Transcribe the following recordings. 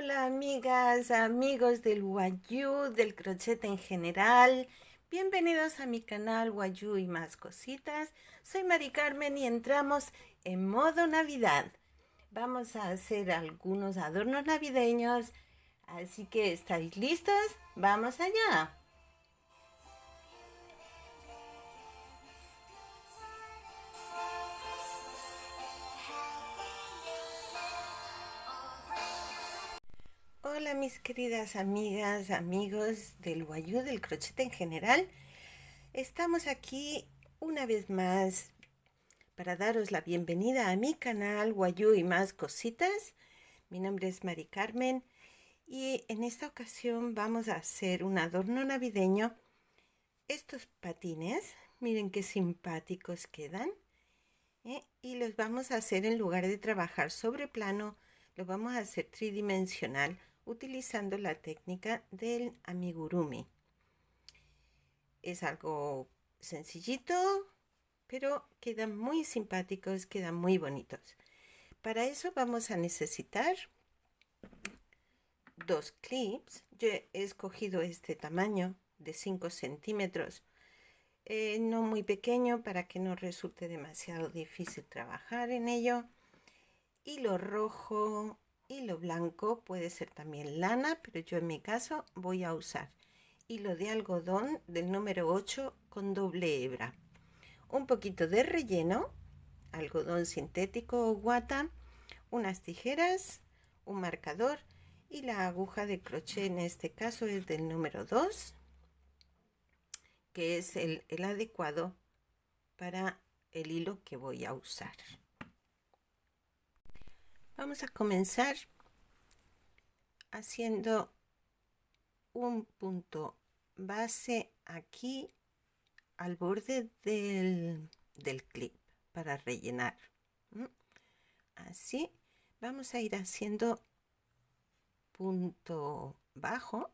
Hola amigas, amigos del Wayuu, del crochet en general. Bienvenidos a mi canal Wayuu y más cositas. Soy Mari Carmen y entramos en modo Navidad. Vamos a hacer algunos adornos navideños, así que ¿estáis listos? ¡Vamos allá! Hola mis queridas amigas, amigos del Wayuu, del crochet en general. Estamos aquí una vez más para daros la bienvenida a mi canal Wayuu y más cositas. Mi nombre es Mari Carmen y en esta ocasión vamos a hacer un adorno navideño. Estos patines, miren qué simpáticos quedan, y los vamos a hacer, en lugar de trabajar sobre plano, lo vamos a hacer tridimensional utilizando la técnica del amigurumi. Es algo sencillito, pero quedan muy simpáticos, quedan muy bonitos. Para eso vamos a necesitar 2 clips. Yo he escogido este tamaño de 5 centímetros, no muy pequeño para que no resulte demasiado difícil trabajar en ello. Hilo rojo, hilo blanco, puede ser también lana, pero yo en mi caso voy a usar hilo de algodón del número 8 con doble hebra. Un poquito de relleno, algodón sintético o guata, unas tijeras, un marcador y la aguja de crochet, en este caso es del número 2, que es el adecuado para el hilo que voy a usar. Vamos a comenzar haciendo un punto base aquí al borde del clip para rellenar. Así vamos a ir haciendo punto bajo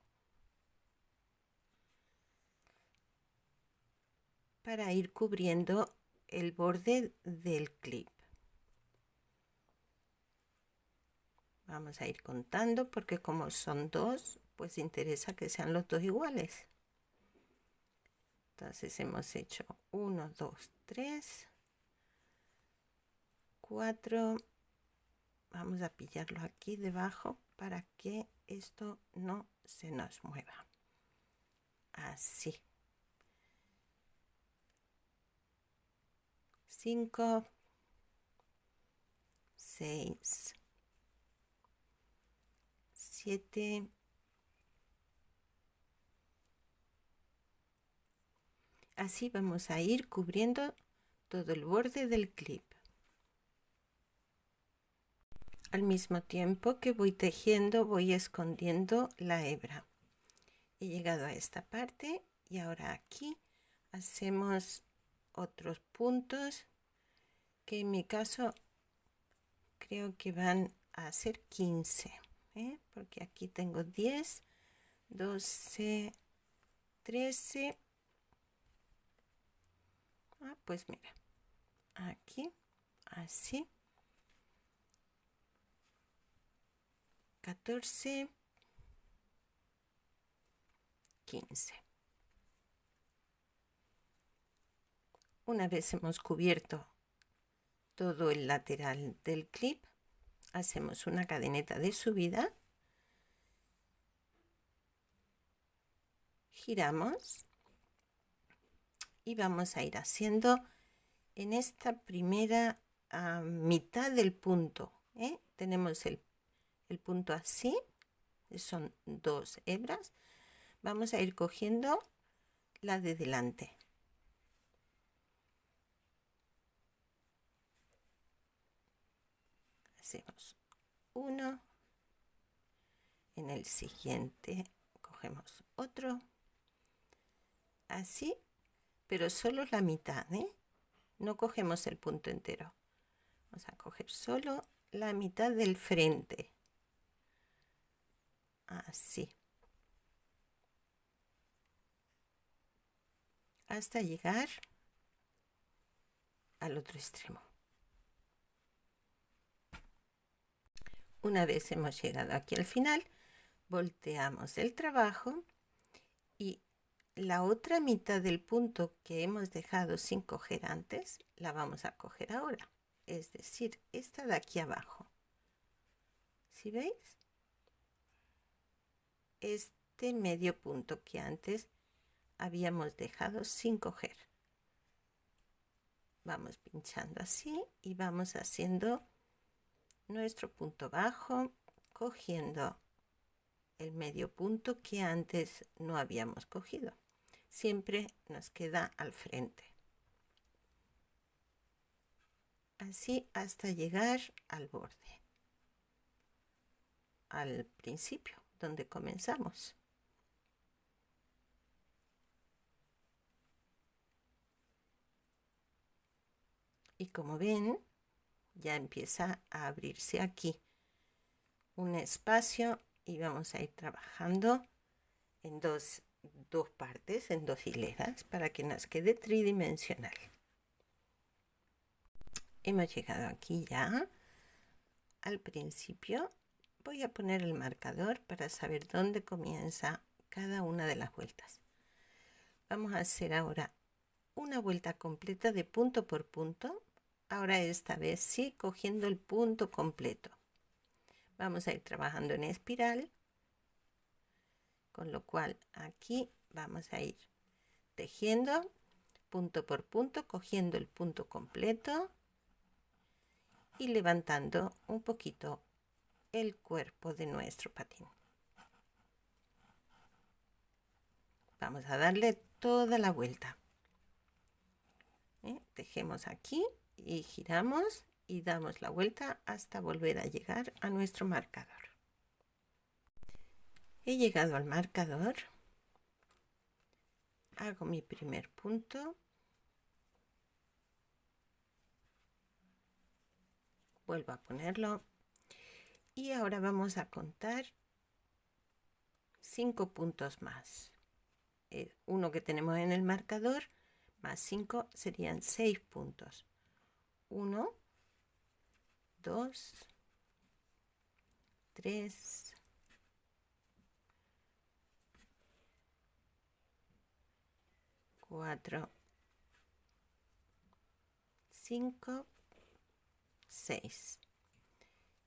para ir cubriendo el borde del clip. Vamos a ir contando porque como son dos, pues interesa que sean los dos iguales. Entonces hemos hecho 1, 2, 3, 4. Vamos a pillarlo aquí debajo para que esto no se nos mueva. Así. 5, 6, 7, 8. Así vamos a ir cubriendo todo el borde del clip. Al mismo tiempo que voy tejiendo, voy escondiendo la hebra. He llegado a esta parte y ahora aquí hacemos otros puntos que en mi caso creo que van a ser 15, porque aquí tengo 10, 12, 13. Pues mira, aquí así, 14, 15. Una vez hemos cubierto todo el lateral del clip, hacemos una cadeneta de subida, giramos y vamos a ir haciendo en esta primera mitad del punto. Tenemos el punto así, son 2 hebras. Vamos a ir cogiendo la de delante. Hacemos 1, en el siguiente cogemos otro, así, pero solo la mitad, no cogemos el punto entero. Vamos a coger solo la mitad del frente, así, hasta llegar al otro extremo. Una vez hemos llegado aquí al final, volteamos el trabajo y la otra mitad del punto que hemos dejado sin coger antes, la vamos a coger ahora. Es decir, esta de aquí abajo. ¿Sí veis? Este medio punto que antes habíamos dejado sin coger. Vamos pinchando así y vamos haciendo nuestro punto bajo, cogiendo el medio punto que antes no habíamos cogido. Siempre nos queda al frente. Así hasta llegar al borde, al principio, donde comenzamos. Y como ven, ya empieza a abrirse aquí un espacio y vamos a ir trabajando en dos partes, en dos hileras, para que nos quede tridimensional. Hemos llegado aquí ya al principio. Voy a poner el marcador para saber dónde comienza cada una de las vueltas. Vamos a hacer ahora una vuelta completa de punto por punto. Ahora esta vez sí cogiendo el punto completo. Vamos a ir trabajando en espiral, con lo cual aquí vamos a ir tejiendo punto por punto, cogiendo el punto completo y levantando un poquito el cuerpo de nuestro patín. Vamos a darle toda la vuelta. Tejemos aquí y giramos y damos la vuelta hasta volver a llegar a nuestro marcador. He llegado al marcador, hago mi primer punto, vuelvo a ponerlo y ahora vamos a contar 5 puntos más. Uno que tenemos en el marcador más 5 serían 6 puntos. 1, 2, 3, 4, 5, 6.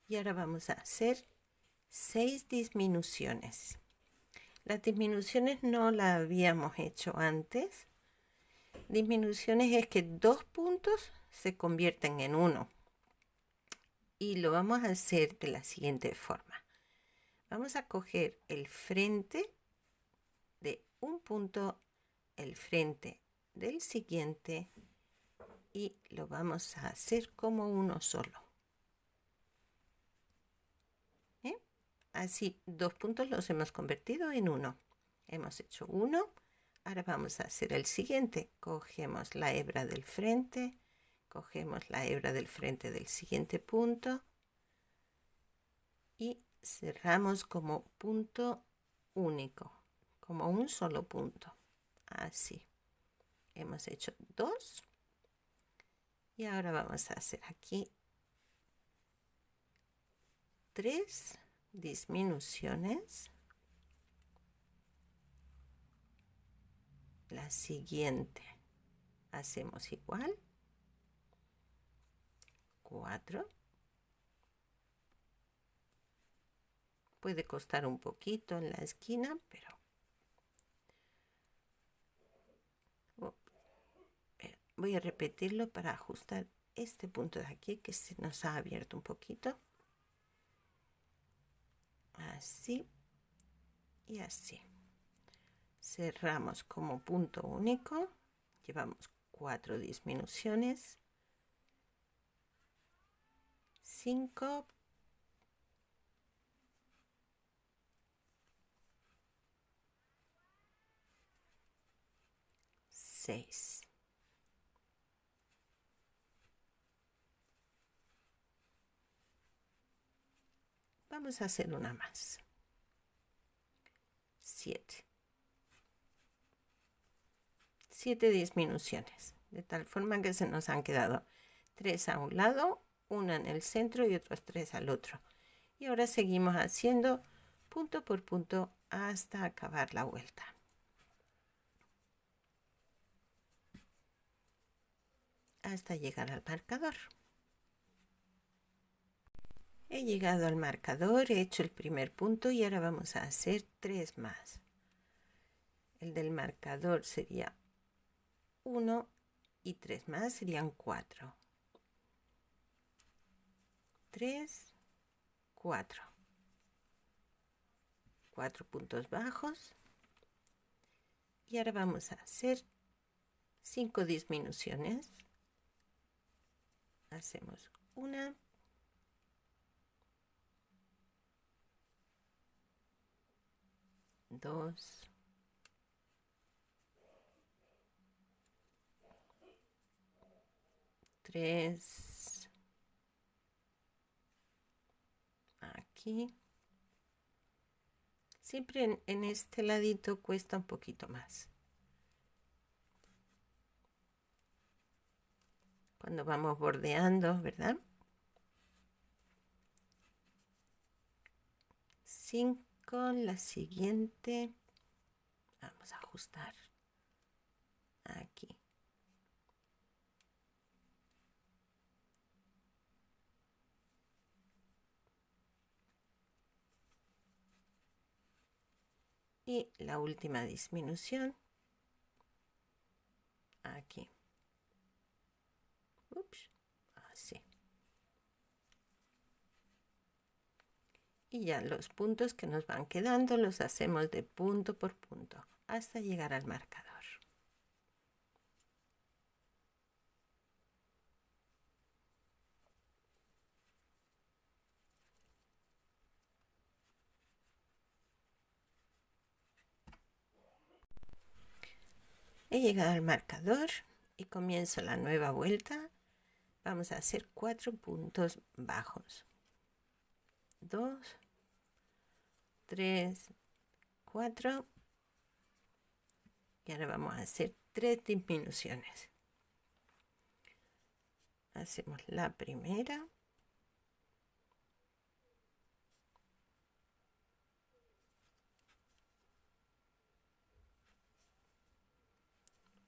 Y ahora vamos a hacer 6 disminuciones. Las disminuciones no las habíamos hecho antes. Disminuciones es que 2 puntos se convierten en 1. Y lo vamos a hacer de la siguiente forma. Vamos a coger el frente de un punto, el frente del siguiente y lo vamos a hacer como uno solo. Así 2 puntos los hemos convertido en 1. Hemos hecho 1. Ahora vamos a hacer el siguiente. Cogemos la hebra del frente, cogemos la hebra del frente del siguiente punto y cerramos como punto único, como un solo punto. Así. Hemos hecho 2 y ahora vamos a hacer aquí 3 disminuciones. La siguiente hacemos igual, 4. Puede costar un poquito en la esquina, pero voy a repetirlo para ajustar este punto de aquí que se nos ha abierto un poquito. Así y así. Cerramos como punto único. Llevamos 4 disminuciones. 5. 6. Vamos a hacer una más. 7. 7 disminuciones, de tal forma que se nos han quedado 3 a un lado, una en el centro y otros 3 al otro. Y ahora seguimos haciendo punto por punto hasta acabar la vuelta. Hasta llegar al marcador. He llegado al marcador, he hecho el primer punto y ahora vamos a hacer 3 más. El del marcador sería 1 y 3 más serían 4. 3, 4. 4 puntos bajos. Y ahora vamos a hacer 5 disminuciones. Hacemos 1, 2, 3, aquí. Siempre en este ladito cuesta un poquito más. Cuando vamos bordeando, ¿verdad? 5, la siguiente. Vamos a ajustar aquí. Y la última disminución aquí. Ups, así. Y ya los puntos que nos van quedando los hacemos de punto por punto hasta llegar al marcador. He llegado al marcador y comienzo la nueva vuelta. Vamos a hacer 4 puntos bajos. 2, 3, 4. Y ahora vamos a hacer 3 disminuciones. Hacemos la primera.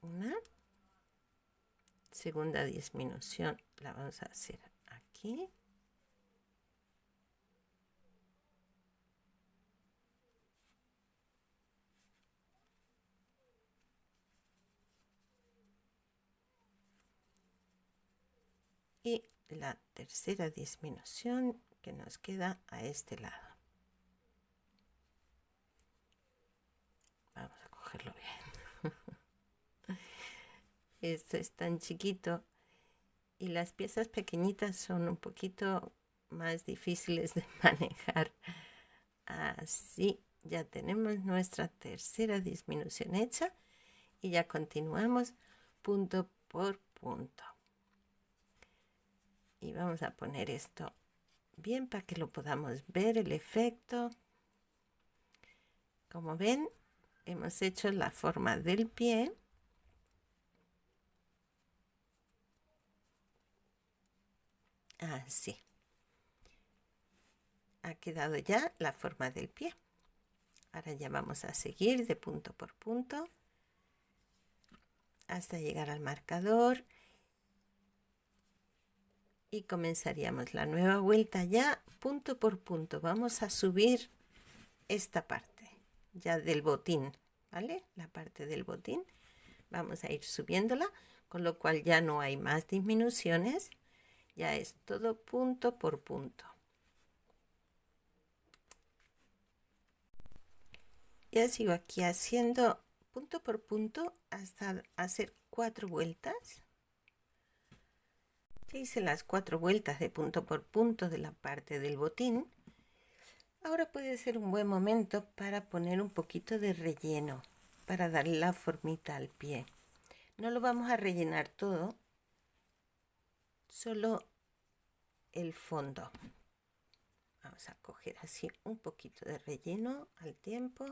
Una. Segunda disminución la vamos a hacer aquí. Y la tercera disminución que nos queda a este lado. Vamos a cogerlo bien. Esto es tan chiquito y las piezas pequeñitas son un poquito más difíciles de manejar. Así ya tenemos nuestra tercera disminución hecha y ya continuamos punto por punto. Y vamos a poner esto bien para que lo podamos ver el efecto. Como ven, hemos hecho la forma del pie. Así. Ha quedado ya la forma del pie. Ahora ya vamos a seguir de punto por punto hasta llegar al marcador y comenzaríamos la nueva vuelta ya punto por punto. Vamos a subir esta parte ya del botín, ¿vale? La parte del botín. Vamos a ir subiéndola, con lo cual ya no hay más disminuciones. Ya es todo punto por punto. Ya sigo aquí haciendo punto por punto hasta hacer 4 vueltas. Ya hice las 4 vueltas de punto por punto de la parte del botín. Ahora puede ser un buen momento para poner un poquito de relleno, para darle la formita al pie. No lo vamos a rellenar todo, solo el fondo. Vamos a coger así un poquito de relleno al tiempo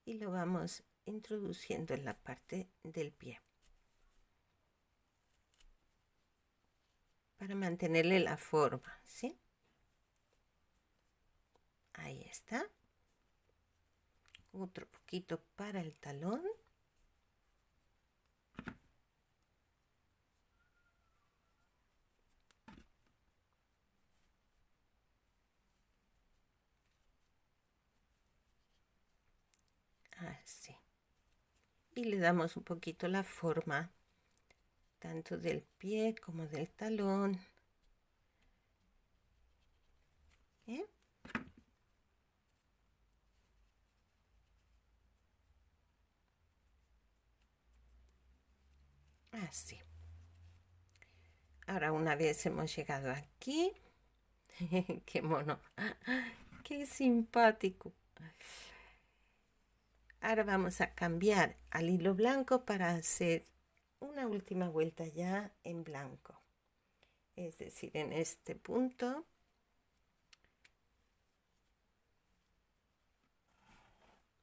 y lo vamos introduciendo en la parte del pie para mantenerle la forma, ¿sí? está. Otro poquito para el talón. Así. Y le damos un poquito la forma, tanto del pie como del talón. ¿Bien? Así. Ahora, una vez hemos llegado aquí, qué mono, qué simpático. Ahora vamos a cambiar al hilo blanco para hacer una última vuelta ya en blanco. Es decir, en este punto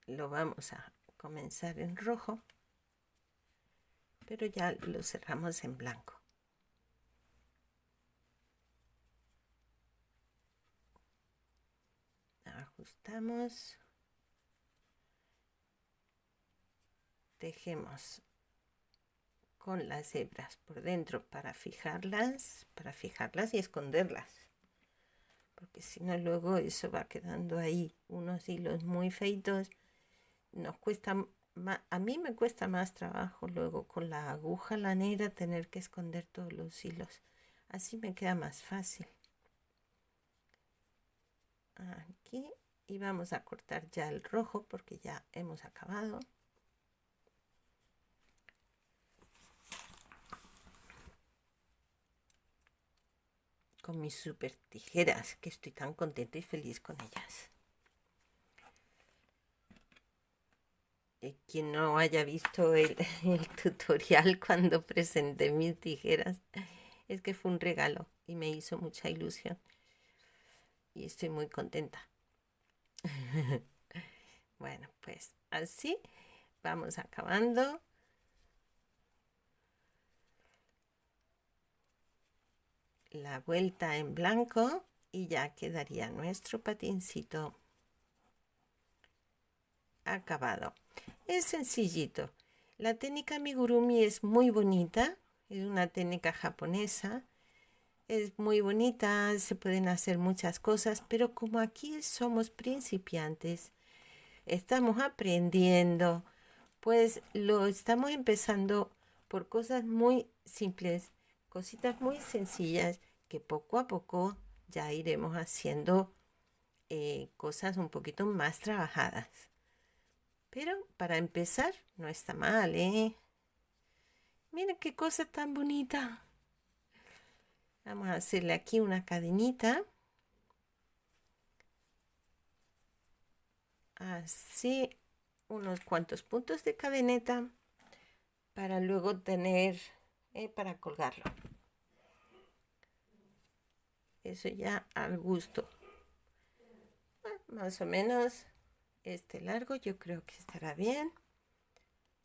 lo vamos a comenzar en rojo, pero ya lo cerramos en blanco. Ajustamos. Tejemos con las hebras por dentro para fijarlas y esconderlas, porque si no luego eso va quedando ahí unos hilos muy feitos. Nos cuesta a mí me cuesta más trabajo luego con la aguja lanera tener que esconder todos los hilos. Así me queda más fácil. Aquí, y vamos a cortar ya el rojo porque ya hemos acabado. Con mis super tijeras, que estoy tan contenta y feliz con ellas. Quien no haya visto el tutorial cuando presenté mis tijeras, es que fue un regalo y me hizo mucha ilusión. Y estoy muy contenta. Bueno, pues así vamos acabando. La vuelta en blanco y ya quedaría nuestro patincito acabado. Es sencillito. La técnica amigurumi es muy bonita, es una técnica japonesa, es muy bonita, se pueden hacer muchas cosas, pero como aquí somos principiantes, estamos aprendiendo, pues lo estamos empezando por cosas muy simples, cositas muy sencillas que poco a poco ya iremos haciendo cosas un poquito más trabajadas. Pero para empezar no está mal, ¿eh? Miren qué cosa tan bonita. Vamos a hacerle aquí una cadenita. Así, unos cuantos puntos de cadeneta para luego tener para colgarlo. Eso ya al gusto. Más o menos este largo yo creo que estará bien.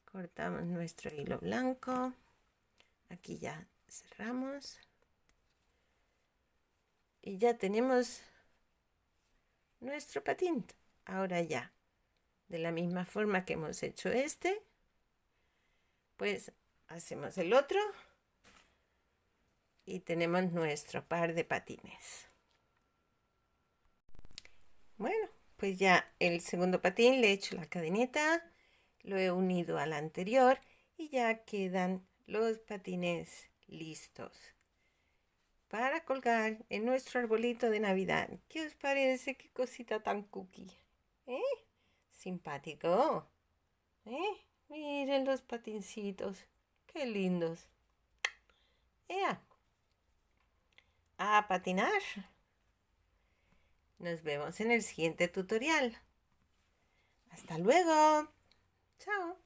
Cortamos nuestro hilo blanco. Aquí ya cerramos. Y ya tenemos nuestro patín. Ahora ya, de la misma forma que hemos hecho este, pues hacemos el otro y tenemos nuestro par de patines. Bueno, pues ya el segundo patín le he hecho la cadeneta, lo he unido al anterior y ya quedan los patines listos para colgar en nuestro arbolito de Navidad. ¿Qué os parece? Qué cosita tan cookie. Simpático. Miren los patincitos. Qué lindos. ¡Ea! A patinar. Nos vemos en el siguiente tutorial. Hasta luego. Chao.